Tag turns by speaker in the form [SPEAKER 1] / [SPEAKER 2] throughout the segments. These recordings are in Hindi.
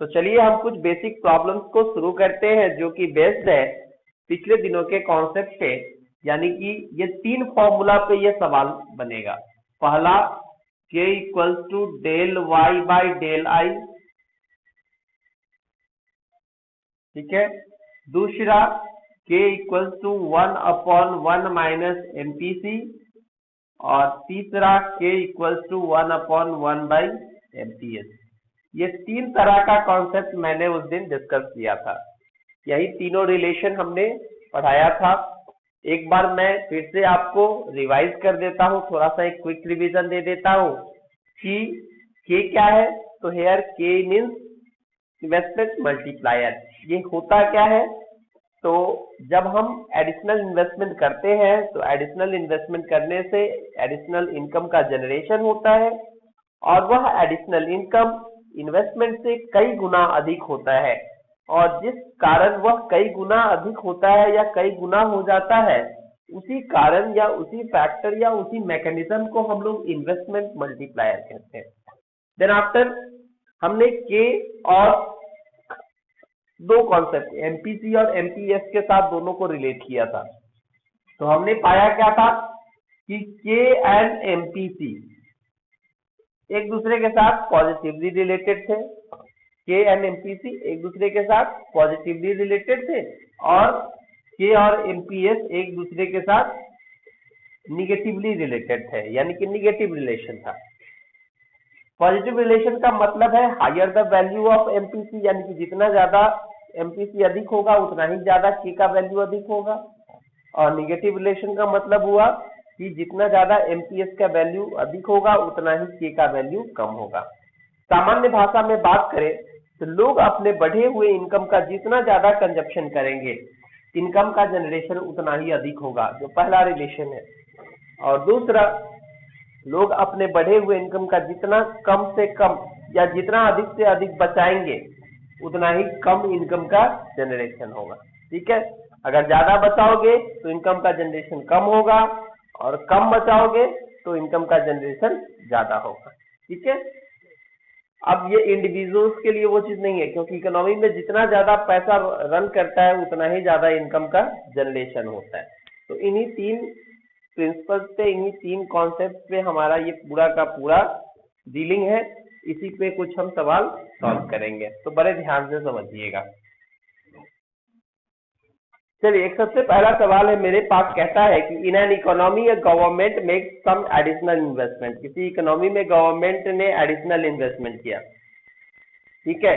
[SPEAKER 1] तो चलिए हम कुछ बेसिक प्रॉब्लम्स को शुरू करते हैं जो कि बेस्ड है पिछले दिनों के कॉन्सेप्ट पे, यानी कि ये 3 फॉर्मूला पे ये सवाल बनेगा। पहला k equals to del Y by del I, ठीक है। दूसरा k equals to 1/1 minus MPC, और तीसरा k equals to 1/1 by MPS। ये 3 तरह का कॉन्सेप्ट मैंने उस दिन डिस्कस किया था। यही तीनों रिलेशन हमने पढ़ाया था। एक बार मैं फिर से आपको रिवाइज कर देता हूँ, थोड़ा सा एक क्विक रिवीजन दे देता हूँ कि k क्या है। तो here k means investment multiplier. ये होता क्या है, तो जब हम एडिशनल इन्वेस्टमेंट करते हैं तो एडिशनल इन्वेस्टमेंट करने से एडिशनल इनकम का जनरेशन होता है, और वह एडिशनल इनकम इन्वेस्टमेंट से कई गुना अधिक होता है। और जिस कारण वह कई गुना अधिक होता है या कई गुना हो जाता है, उसी कारण या उसी फैक्टर या उसी मैकेनिज्म को हम लोग इन्वेस्टमेंट मल्टीप्लायर कहते हैं। देन आफ्टर हमने के और दो कॉन्सेप्ट एमपीसी और एमपीएस के साथ दोनों को रिलेट किया था। तो हमने पाया क्या था कि के एंड एमपीसी एक दूसरे के साथ पॉजिटिवली रिलेटेड थे। के एंड एमपीसी एक दूसरे के साथ पॉजिटिवली रिलेटेड थे, और के और एमपीएस एक दूसरे के साथ निगेटिवली रिलेटेड थे, यानी कि निगेटिव रिलेशन था। पॉजिटिव रिलेशन का मतलब है higher the value of MPC, यानी कि जितना ज्यादा एमपीसी अधिक होगा उतना ही ज्यादा के का वैल्यू अधिक होगा। और निगेटिव रिलेशन का मतलब हुआ कि जितना ज्यादा एमपीएस का वैल्यू अधिक होगा उतना ही के का वैल्यू कम होगा। सामान्य भाषा में बात करें तो लोग अपने बढ़े हुए इनकम का जितना ज्यादा कंजप्शन करेंगे, इनकम का जनरेशन उतना ही अधिक होगा, जो पहला रिलेशन है। और दूसरा, लोग अपने बढ़े हुए इनकम का जितना कम से कम या जितना अधिक से अधिक बचाएंगे उतना ही कम इनकम का जनरेशन होगा। ठीक है, अगर ज्यादा बचाओगे तो इनकम का जनरेशन कम होगा, और कम बचाओगे तो इनकम का जनरेशन ज्यादा होगा। ठीक है, अब ये इंडिविजुअल्स के लिए वो चीज नहीं है, क्योंकि इकोनॉमी में जितना ज्यादा पैसा रन करता है उतना ही ज्यादा इनकम का जनरेशन होता है। तो इन्हीं 3 प्रिंसिपल्स पे, इन्हीं 3 कॉन्सेप्ट पे हमारा ये पूरा का पूरा डीलिंग है। इसी पे कुछ हम सवाल सॉल्व करेंगे, तो बड़े ध्यान से समझिएगा। चलिए, एक सबसे पहला सवाल है मेरे पास, कहता है कि in an economy government makes some additional investment. किसी इकोनॉमी में गवर्नमेंट ने एडिशनल इन्वेस्टमेंट किया, ठीक है,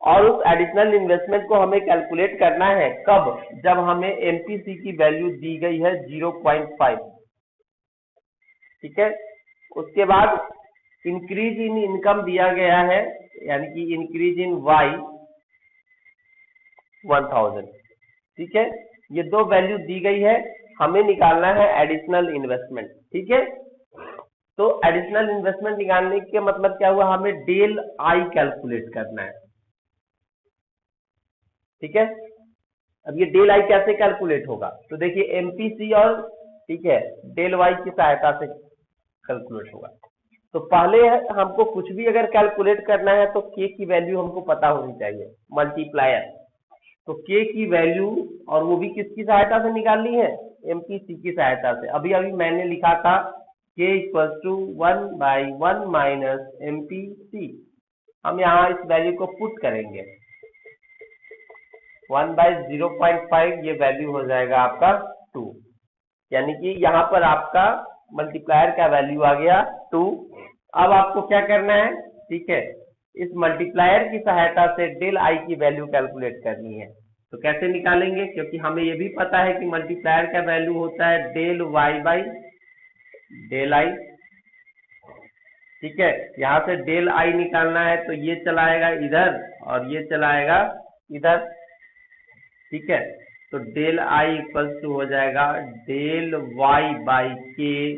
[SPEAKER 1] और उस एडिशनल इन्वेस्टमेंट को हमें कैलकुलेट करना है। कब? जब हमें एमपीसी की वैल्यू दी गई है 0.5, ठीक है। उसके बाद इंक्रीज इन इनकम दिया गया है, यानी कि इंक्रीज इन वाई 1000, ठीक है। ये 2 वैल्यू दी गई है, हमें निकालना है एडिशनल इन्वेस्टमेंट। ठीक है, तो एडिशनल इन्वेस्टमेंट निकालने के मतलब क्या हुआ, हमें डेल आई कैलकुलेट करना है। ठीक है, अब ये डेल आई कैसे कैलकुलेट होगा, तो देखिए एमपीसी और, ठीक है, डेल वाई की सहायता से कैलकुलेट होगा। तो पहले हमको कुछ भी अगर कैलकुलेट करना है तो के की वैल्यू हमको पता होनी चाहिए, मल्टीप्लायर। तो के की वैल्यू, और वो भी किसकी सहायता से निकालनी है, एमपीसी की सहायता से। अभी अभी मैंने लिखा था के इक्वल टू 1/1 माइनस एमपीसी। हम यहाँ इस वैल्यू को पुट करेंगे, 1/0.5, ये वैल्यू हो जाएगा आपका 2, यानी कि यहाँ पर आपका मल्टीप्लायर का वैल्यू आ गया 2। अब आपको क्या करना है, ठीक है, इस मल्टीप्लायर की सहायता से डेल आई की वैल्यू कैलकुलेट करनी है। तो कैसे निकालेंगे, क्योंकि हमें ये भी पता है कि मल्टीप्लायर का वैल्यू होता है del Y by del I. ठीक है, यहाँ से डेल आई निकालना है तो ये चलाएगा इधर और ये चलाएगा इधर। ठीक है, तो डेल आई इक्वल टू हो जाएगा डेल वाई बाई के,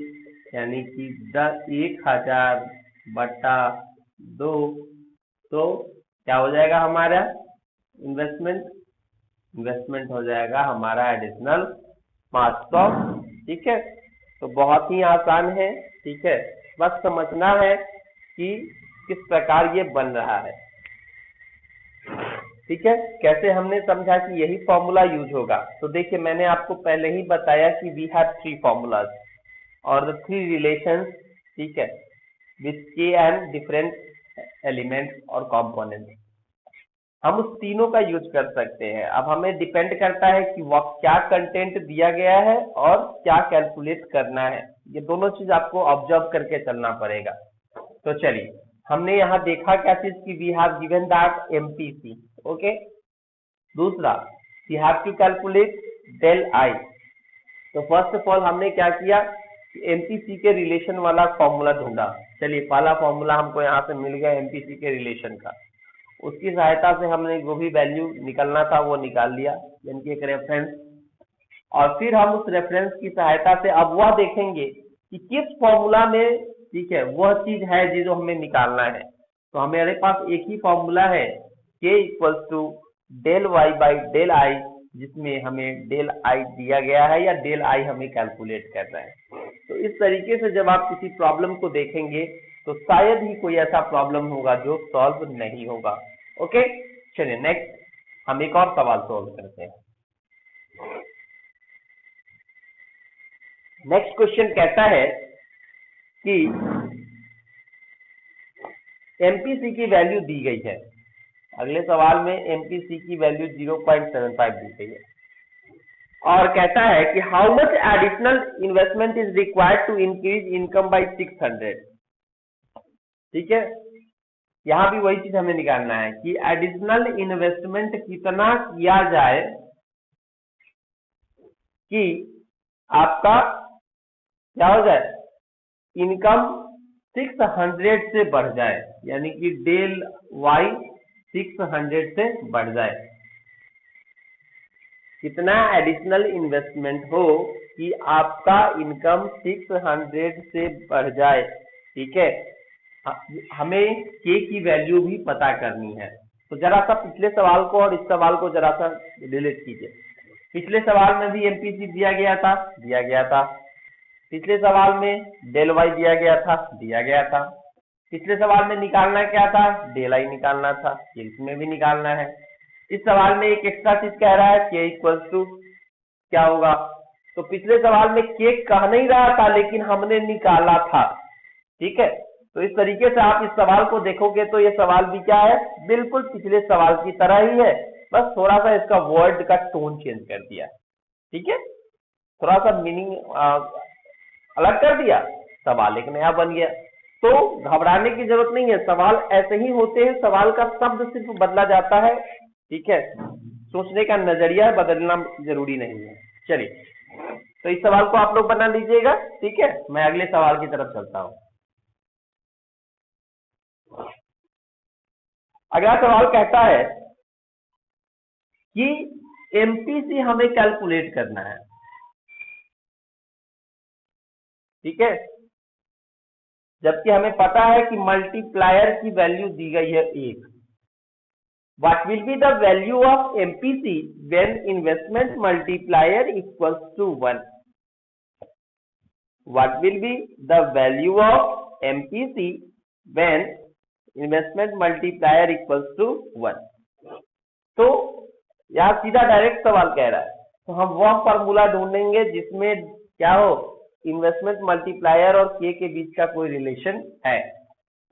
[SPEAKER 1] यानी कि 1000/2। तो क्या हो जाएगा हमारा इन्वेस्टमेंट हो जाएगा हमारा एडिशनल 500। ठीक है, तो बहुत ही आसान है। ठीक है, बस समझना है कि किस प्रकार ये बन रहा है। ठीक है, कैसे हमने समझा कि यही फॉर्मूला यूज होगा। तो देखिए मैंने आपको पहले ही बताया कि वी हैव थ्री फॉर्मूलाज और द थ्री रिलेशंस, ठीक है, विथ के एंड डिफरेंट एलिमेंट्स और कंपोनेंट्स। हम उस तीनों का यूज कर सकते हैं। अब हमें डिपेंड करता है कि वह क्या कंटेंट दिया गया है और क्या कैलकुलेट करना है। ये दोनों चीज आपको ऑब्जर्व करके चलना पड़ेगा। तो चलिए, हमने यहाँ देखा क्या चीज की we have given that MPC, okay. दूसरा, we have to calculate del I. तो फर्स्ट ऑफ ऑल हमने क्या किया, एमपीसी के रिलेशन वाला फॉर्मूला ढूंढा। चलिए, पहला फॉर्मूला हमको यहाँ से मिल गया एमपीसी के रिलेशन का। उसकी सहायता से हमने जो भी वैल्यू निकलना था वो निकाल लिया, यानी कि एक रेफरेंस। और फिर हम उस रेफरेंस की सहायता से अब वह देखेंगे कि किस फॉर्मूला में, ठीक है, वह चीज है जो हमें निकालना है। तो हमारे पास एक ही फॉर्मूला है, K equals to del Y by del I, जिसमें हमें डेल आई दिया गया है या डेल आई हमें कैलकुलेट करना है। तो इस तरीके से जब आप किसी प्रॉब्लम को देखेंगे तो शायद ही कोई ऐसा प्रॉब्लम होगा जो सॉल्व नहीं होगा। ओके, चलिए नेक्स्ट हम एक और सवाल सॉल्व करते हैं। नेक्स्ट क्वेश्चन कहता है कि एमपीसी की वैल्यू दी गई है। अगले सवाल में एमपीसी की वैल्यू 0.75 दी गई है और कहता है कि how much additional investment is required to increase income by 600। ठीक है, यहां भी वही चीज हमें निकालना है कि एडिशनल इन्वेस्टमेंट कितना किया जाए कि आपका क्या हो जाए, इनकम 600 से बढ़ जाए, यानी कि डेल वाई 600 से बढ़ जाए। कितना एडिशनल इन्वेस्टमेंट हो कि आपका इनकम 600 से बढ़ जाए। ठीक है, हमें के की वैल्यू भी पता करनी है। तो जरा सा पिछले सवाल को और इस सवाल को जरा सा रिलेट कीजिए। पिछले सवाल में भी एमपीसी दिया गया था। पिछले सवाल में डेल वाई दिया गया था। पिछले सवाल में निकालना क्या था, डेल आई निकालना था, इसमें भी निकालना है। इस सवाल में एक एक्स्ट्रा चीज कह रहा है के इक्वल्स टू क्या होगा। तो पिछले सवाल में के कह नहीं रहा था लेकिन हमने निकाला था। ठीक है, तो इस तरीके से आप इस सवाल को देखोगे तो ये सवाल भी क्या है, बिल्कुल पिछले सवाल की तरह ही है, बस थोड़ा सा इसका वर्ड का टोन चेंज कर दिया। ठीक है, थोड़ा सा मीनिंग अलग कर दिया, सवाल एक नया बन गया। तो घबराने की जरूरत नहीं है, सवाल ऐसे ही होते हैं, सवाल का शब्द सिर्फ बदला जाता है। ठीक है, सोचने का नजरिया बदलना जरूरी नहीं है। चलिए, तो इस सवाल को आप लोग बना लीजिएगा। ठीक है, मैं अगले सवाल की तरफ चलता हूं। अगला सवाल कहता है कि एमपीसी हमें कैलकुलेट करना है। ठीक है, जबकि हमें पता है कि मल्टीप्लायर की वैल्यू दी गई है 1। What will be the value of MPC when investment multiplier equals to 1? What will be the value of MPC when investment multiplier equals to 1? तो यहाँ सीधा डायरेक्ट सवाल कह रहा है, तो हम वह फॉर्मूला ढूंढेंगे जिसमें क्या हो, इन्वेस्टमेंट मल्टीप्लायर और के बीच का कोई रिलेशन है।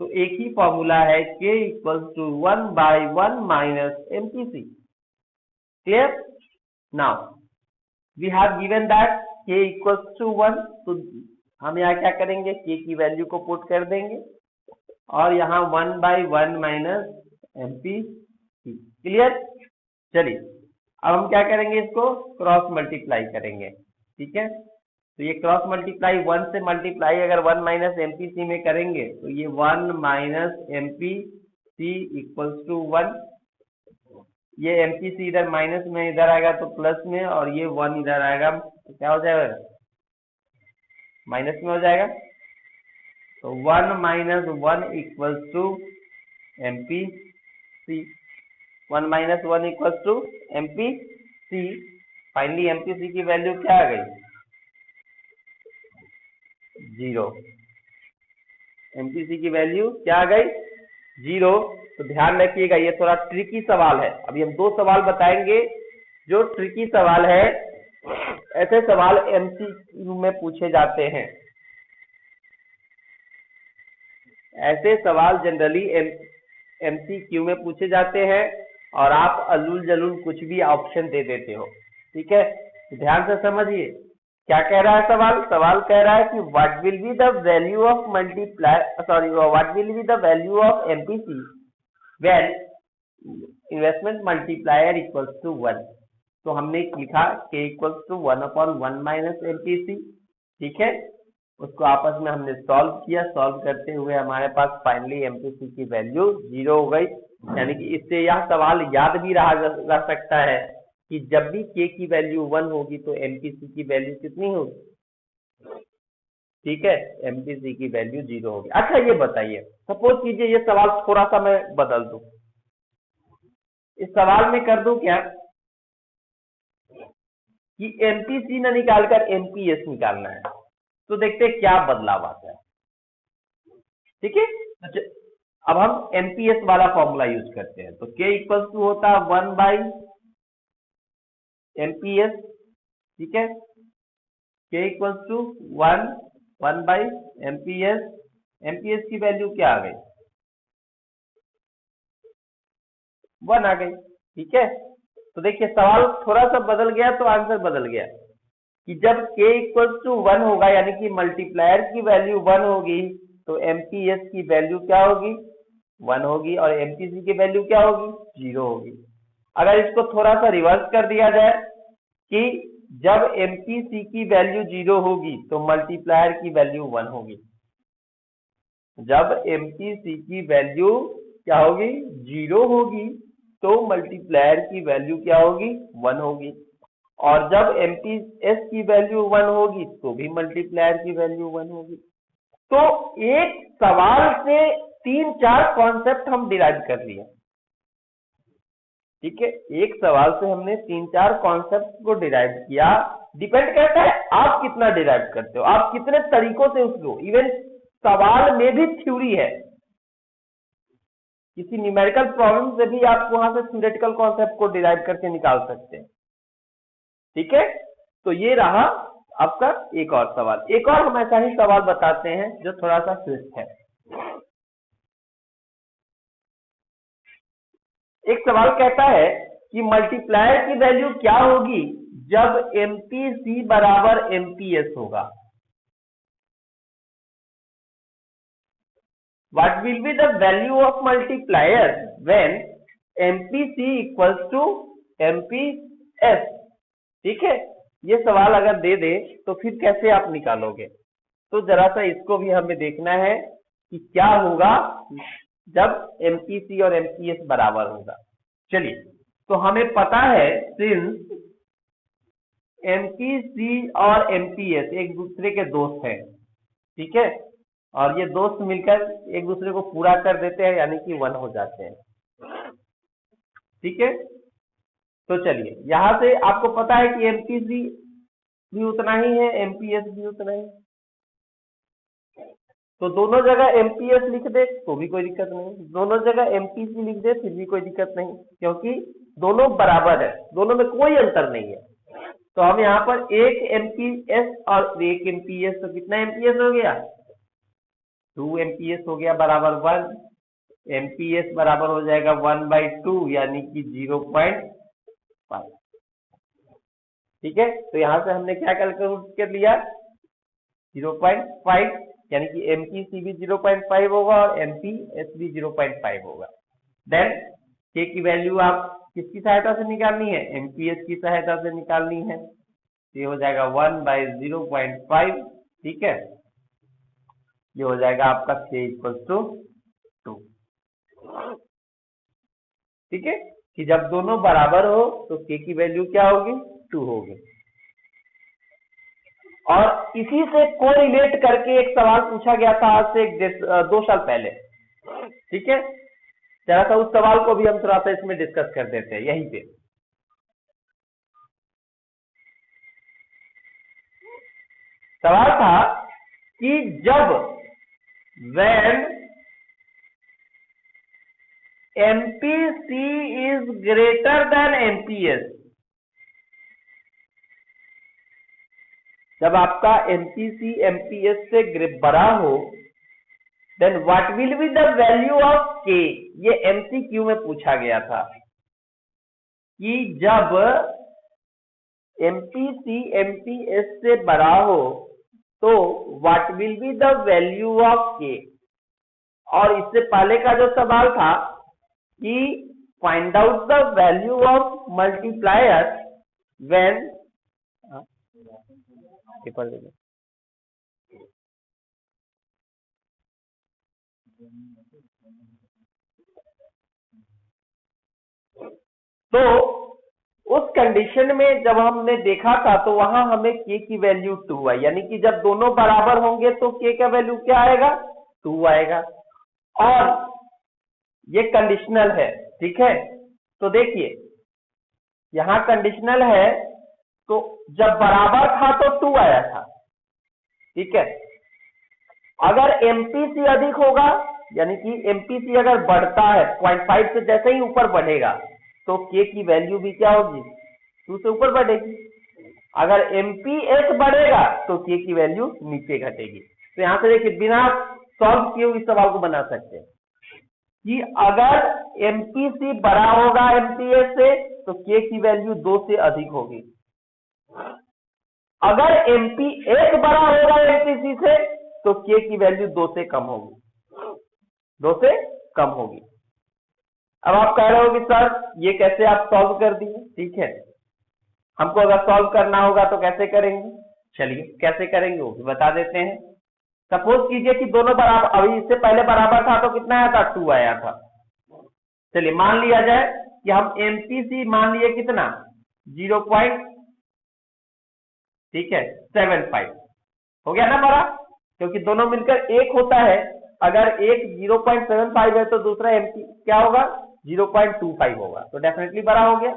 [SPEAKER 1] तो एक ही फॉर्मूला है, K equals to 1/1 minus MPC. Clear? Now we have given that K equals to 1, तो हम यहाँ क्या करेंगे, के की वैल्यू को पुट कर देंगे और यहाँ 1/1 माइनस एमपीसी। क्लियर? चलिए, अब हम क्या करेंगे, इसको क्रॉस मल्टीप्लाई करेंगे। ठीक है, तो ये क्रॉस मल्टीप्लाई 1 से मल्टीप्लाई अगर 1 माइनस एमपीसी में करेंगे तो ये 1 माइनस एमपीसी इक्वल्स टू 1। ये एमपीसी इधर माइनस में इधर आएगा तो प्लस में, और ये 1 इधर आएगा तो क्या हो जाएगा, माइनस में हो जाएगा। तो 1 minus 1 equals to MPC. 1 minus 1 equals to MPC. Finally MPC की वैल्यू क्या आ गई, 0। एमपीसी की वैल्यू क्या आ गई, 0। तो ध्यान रखिएगा, ये थोड़ा ट्रिकी सवाल है। अभी हम 2 सवाल बताएंगे जो ट्रिकी सवाल है। ऐसे सवाल एमसीक्यू में पूछे जाते हैं। ऐसे सवाल जनरली एमसीक्यू में पूछे जाते हैं और आप अल्लुल जलूल कुछ भी ऑप्शन दे देते हो। ठीक है, ध्यान से समझिए क्या कह रहा है सवाल। सवाल कह रहा है कि what will be the value of what will be the value of MPC when investment multiplier equals to 1। तो हमने लिखा k equals to 1/1 minus MPC. ठीक है, उसको आपस में हमने सॉल्व किया। सॉल्व करते हुए हमारे पास फाइनली एमपीसी की वैल्यू 0 हो गई। यानी कि इससे यह सवाल याद भी रहा जा सकता है कि जब भी k की वैल्यू 1 होगी तो एमपीसी की वैल्यू कितनी होगी। ठीक है, एमपीसी की वैल्यू 0 होगी। अच्छा ये बताइए, सपोज कीजिए ये सवाल थोड़ा सा मैं बदल दूं, इस सवाल में कर दूं क्या कि एमपीसी न निकालकर एमपीएस निकालना है। तो देखते हैं क्या बदलाव आता है। ठीक है, अब हम एमपीएस वाला फॉर्मूला यूज करते हैं। तो k इक्वल टू होता है 1 बाई एमपीएस। ठीक है, k equal to 1 by MPS. MPS की वैल्यू क्या आ गई, 1 आ गई। ठीक है, तो देखिए सवाल थोड़ा सा बदल गया तो आंसर बदल गया कि जब k इक्वल टू 1 होगा यानी कि मल्टीप्लायर की वैल्यू 1 होगी तो एमपीएस की वैल्यू क्या होगी, 1 होगी, और एमपीसी की वैल्यू क्या होगी, 0 होगी। अगर इसको थोड़ा सा रिवर्स कर दिया जाए कि जब एमपीसी की वैल्यू 0 होगी तो मल्टीप्लायर की वैल्यू 1 होगी। जब एमपीसी की वैल्यू क्या होगी, 0 होगी, तो मल्टीप्लायर की वैल्यू क्या होगी, 1 होगी। और जब एमपीएस की वैल्यू 1 होगी तो भी मल्टीप्लायर की वैल्यू 1 होगी। तो एक सवाल से 3-4 कॉन्सेप्ट हम डिराइव कर लिए। ठीक है, एक सवाल से हमने 3-4 कॉन्सेप्ट को डिराइव किया। डिपेंड करता है आप कितना डिराइव करते हो, आप कितने तरीकों से उसको, इवन सवाल में भी थ्योरी है। किसी न्यूमेरिकल प्रॉब्लम से भी आप वहां से थ्योरेटिकल कॉन्सेप्ट को डिराइव करके निकाल सकते हैं। ठीक है, तो ये रहा आपका एक और सवाल। एक और हम ऐसा ही सवाल बताते हैं जो थोड़ा सा ट्विस्ट है। एक सवाल कहता है कि मल्टीप्लायर की वैल्यू क्या होगी जब एमपीसी बराबर एमपीएस होगा। What will be the value of multiplier when MPC equals to MPS. ठीक है, ये सवाल अगर दे दे तो फिर कैसे आप निकालोगे। तो जरा सा इसको भी हमें देखना है कि क्या होगा जब एमपीसी और एमपीएस बराबर होगा। चलिए, तो हमें पता है सिंस एमपीसी और एमपीएस एक दूसरे के दोस्त हैं। ठीक है, और ये दोस्त मिलकर एक दूसरे को पूरा कर देते हैं यानी कि 1 हो जाते हैं। ठीक है, तो चलिए यहां से आपको पता है कि एमपीसी भी उतना ही है, एमपीएस भी उतना ही। तो दोनों जगह एमपीएस लिख दे तो भी कोई दिक्कत नहीं, दोनों जगह एमपीसी लिख दे फिर भी कोई दिक्कत नहीं, क्योंकि दोनों बराबर है, दोनों में कोई अंतर नहीं है। तो हम यहाँ पर एक एमपीएस और एक एमपीएस, तो कितना एमपीएस हो गया, 2 एमपीएस हो गया बराबर 1। एमपीएस बराबर हो जाएगा 1/2 यानी कि 0.5। ठीक है, तो यहां से हमने क्या कैलकुलेट कर लिया, 0.5, यानी कि एमपीसी भी 0.5 होगा और एमपीएस भी 0.5 होगा। देन के की वैल्यू आप किसकी सहायता से निकालनी है, एमपीएस की सहायता से निकालनी है। ये हो जाएगा 1/0.5। ठीक है, ये हो जाएगा आपका k इक्वल टू 2। ठीक है, कि जब दोनों बराबर हो तो k की वैल्यू क्या होगी, 2 होगी। और इसी से कोरिलेट करके एक सवाल पूछा गया था आज से 2 साल पहले। ठीक है, जरा सा उस सवाल को भी हम थोड़ा सा इसमें डिस्कस कर देते हैं यहीं पे। सवाल था कि जब when MPC is greater than MPS, जब आपका MPC MPS से बड़ा हो, then what will be the value of K? ये MCQ में पूछा गया था कि जब MPC MPS से बड़ा हो तो what will be the value of K? और इससे पहले का जो सवाल था कि find out the value of multiplier when तो उस कंडीशन में जब हमने देखा था तो वहां हमें K की वैल्यू 2 आई, यानी कि जब दोनों बराबर होंगे तो K का वैल्यू क्या आएगा, 2 आएगा। और ये कंडीशनल है, ठीक है। तो देखिए यहां कंडीशनल है, तो जब बराबर था तो 2 आया था, ठीक है। अगर MPC अधिक होगा, यानी कि MPC अगर बढ़ता है 0.5 से जैसे ही ऊपर बढ़ेगा तो K की वैल्यू भी क्या होगी, 2 से ऊपर बढ़ेगी। अगर MPS बढ़ेगा तो K की वैल्यू नीचे घटेगी। तो यहां से देखिए बिना सॉल्व किए हुए इस सवाल को बना सकते हैं कि अगर MPC बड़ा होगा MPS से तो K की वैल्यू 2 से अधिक होगी। अगर MPS बड़ा होगा MPC से तो K की वैल्यू 2 से कम होगी, 2 से कम होगी। अब आप कह रहे हो कि सर ये कैसे आप सॉल्व कर दिए, ठीक है। हमको अगर सॉल्व करना होगा तो कैसे करेंगे, चलिए कैसे करेंगे वो भी बता देते हैं। सपोज कीजिए कि दोनों बराबर, अभी इससे पहले बराबर था तो कितना आया था, 2 आया था। चलिए मान लिया जाए कि हम MPC मान लिए कितना, 0. ठीक है 75 हो गया ना बड़ा, क्योंकि दोनों मिलकर 1 होता है। अगर एक 0.75 है तो दूसरा MP क्या होगा, 0.25 होगा, तो डेफिनेटली बड़ा हो गया।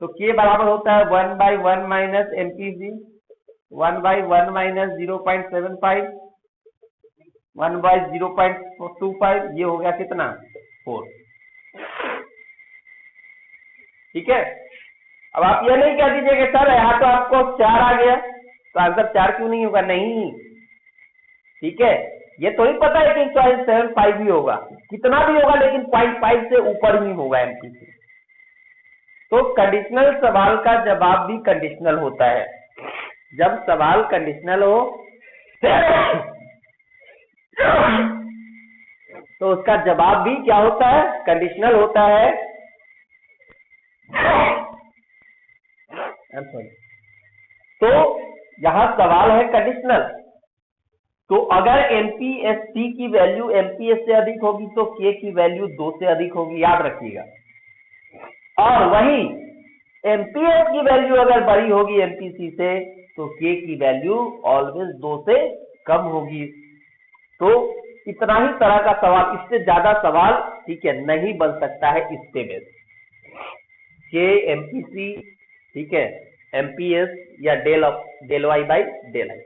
[SPEAKER 1] तो K बराबर होता है 1/1 माइनस MPC, 1/1 माइनस 0.75, 1/0.25, ये हो गया कितना, 4, ठीक है। अब आप ये नहीं कह दीजिए कि सर यहाँ तो आपको 4 आ गया तो आंसर 4 क्यों नहीं होगा, नहीं, ठीक है। ये तो ही पता है कि 0.75 ही होगा, कितना भी होगा लेकिन 0.5 से ऊपर ही होगा MPC। तो कंडीशनल सवाल का जवाब भी कंडीशनल होता है। जब सवाल कंडीशनल हो तो उसका जवाब भी क्या होता है, कंडीशनल होता है। तो यहां सवाल है कंडीशनल। तो अगर MPSC की वैल्यू MPS से अधिक होगी तो K की वैल्यू 2 से अधिक होगी, याद रखिएगा। और वही MPS की वैल्यू अगर बड़ी होगी MPC से तो K की वैल्यू ऑलवेज 2 से कम होगी। तो इतना ही तरह का सवाल, इससे ज्यादा सवाल, ठीक है, नहीं बन सकता है इससे बेस। K MPC, ठीक है, MPS या del y by del i।